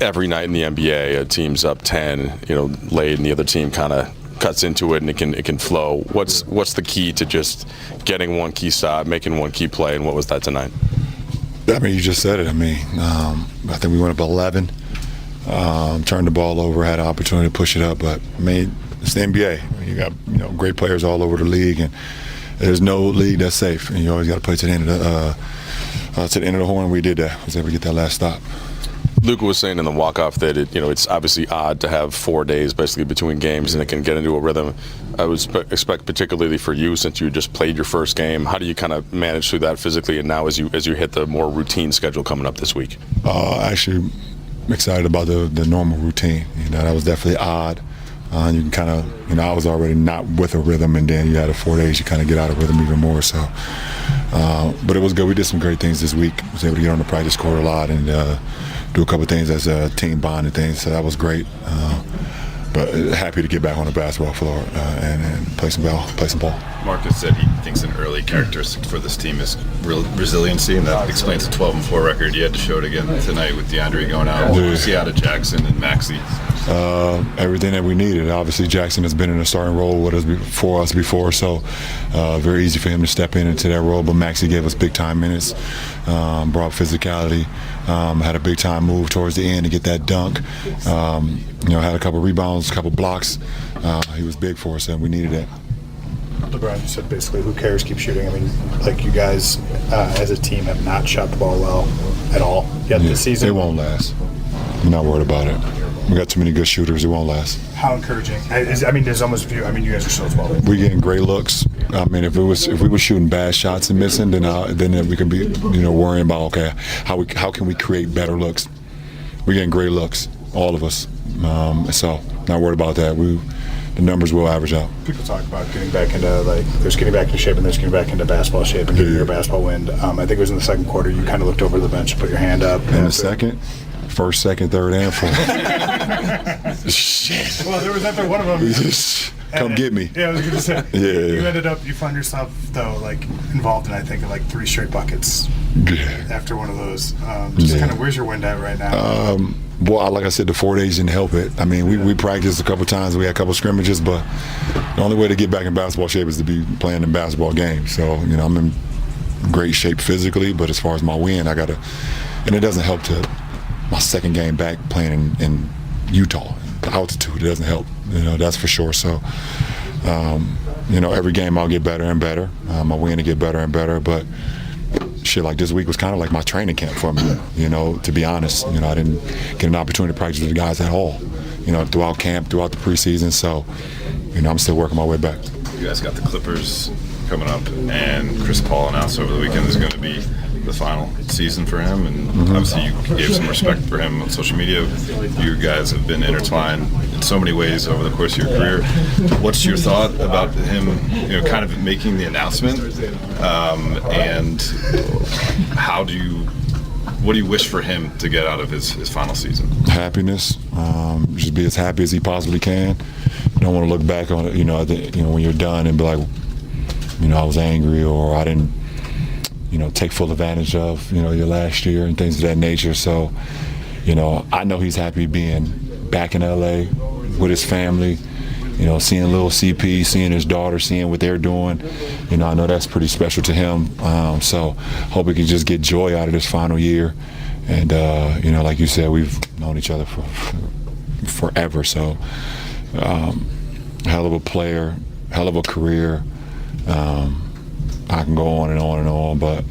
every night in the NBA, a team's up 10, late, and the other team kind of cuts into it, and it can flow. What's the key to just getting one key shot, making one key play, and what was that tonight? I mean, you just said it. I mean, I think we went up 11, turned the ball over, had an opportunity to push it up, but I mean, it's the NBA. You got great players all over the league, and there's no league that's safe. And you always got to play to the end of the horn. We did that. Was able to get that last stop. Luka was saying in the walk-off that it's obviously odd to have 4 days basically between games, and it can get into a rhythm. I would expect particularly for you, since you just played your first game, how do you kind of manage through that physically, and now as you hit the more routine schedule coming up this week? Actually, I'm excited about the normal routine. That was definitely odd. You can kind of, I was already not with a rhythm, and then you had 4 days, you kind of get out of rhythm even more. So, but it was good. We did some great things this week. I was able to get on the practice court a lot and do a couple of things as a team bond and things. So that was great. But happy to get back on the basketball floor and play some ball. Marcus said he thinks an early characteristic for this team is resiliency, and that explains the 12-4 record. You had to show it again tonight with DeAndre going out. What did you see out of Jackson and Maxey? Everything that we needed. Obviously, Jackson has been in a starting role with us before, so very easy for him to step into that role. But Maxey gave us big-time minutes, brought physicality, had a big-time move towards the end to get that dunk. Had a couple rebounds, a couple blocks. He was big for us, and we needed that. LeBron, you said basically, who cares, keep shooting. I mean, like, you guys as a team have not shot the ball well at all yet this season. It won't last. I'm not worried about it. We got too many good shooters. It won't last. How encouraging? There's almost a few. I mean, you guys are so 12. We're getting great looks. I mean, if we were shooting bad shots and missing, then we can be worrying about how can we create better looks. We're getting great looks, all of us. So not worried about that. The numbers will average out. People talk about getting back into there's getting back into shape and there's getting back into basketball shape and getting your basketball wind. I think it was in the second quarter. You kind of looked over the bench and put your hand up. In the second. First, second, third, and fourth. Shit. Well, there was after one of them. Come get me. Yeah, I was going to say. Yeah. You found yourself, though, involved in, I think, 3 straight buckets after one of those. Kind of, where's your wind at right now? Well, like I said, the 4 days didn't help it. I mean, we practiced a couple times. We had a couple scrimmages, but the only way to get back in basketball shape is to be playing in basketball games. So, I'm in great shape physically, but as far as my wind, and it doesn't help my second game back playing in Utah. The altitude, it doesn't help, that's for sure. So, every game I'll get better and better. My win will get better and better, but shit, like this week was kind of like my training camp for me, to be honest. I didn't get an opportunity to practice with the guys at all, throughout camp, throughout the preseason. So, I'm still working my way back. You guys got the Clippers coming up, and Chris Paul announced over the weekend is going to be the final season for him, and obviously you gave some respect for him on social media. You guys have been intertwined in so many ways over the course of your career. What's your thought about him, kind of making the announcement, and what do you wish for him to get out of his final season? Happiness, just be as happy as he possibly can. You don't want to look back on it, when you're done and be like, I was angry or I didn't take full advantage of, your last year and things of that nature. So, I know he's happy being back in LA with his family, seeing little CP, seeing his daughter, seeing what they're doing. I know that's pretty special to him. So hope he can just get joy out of this final year. And, like you said, we've known each other for forever. So hell of a player, hell of a career. I can go on and on and on, but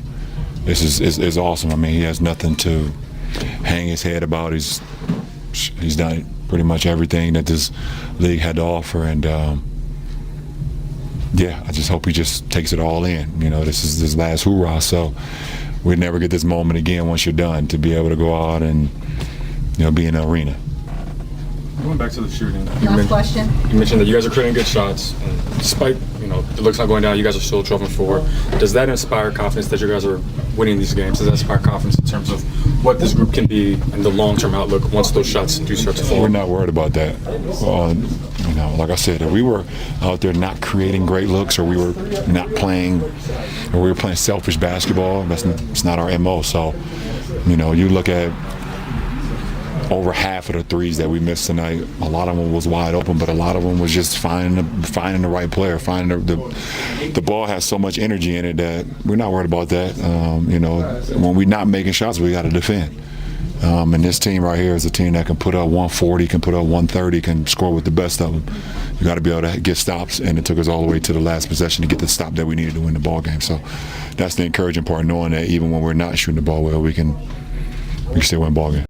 this is awesome. I mean, he has nothing to hang his head about. He's done pretty much everything that this league had to offer, and I just hope he just takes it all in. This is his last hoorah, so we'd never get this moment again once you're done, to be able to go out and be in the arena. Going back to the shooting. Last question. You mentioned that you guys are creating good shots, and despite the looks not going down, you guys are still 12-4. Does that inspire confidence that you guys are winning these games? Does that inspire confidence in terms of what this group can be and the long-term outlook once those shots do start to fall? We're not worried about that. Like I said, if we were out there not creating great looks, or we were not playing, or we were playing selfish basketball, it's not our MO. So, you look at over half of the threes that we missed tonight, a lot of them was wide open, but a lot of them was just finding the right player. The ball has so much energy in it that we're not worried about that. When we're not making shots, we got to defend. And this team right here is a team that can put up 140, can put up 130, can score with the best of them. You got to be able to get stops, and it took us all the way to the last possession to get the stop that we needed to win the ball game. So that's the encouraging part, knowing that even when we're not shooting the ball well, we can still win ball game.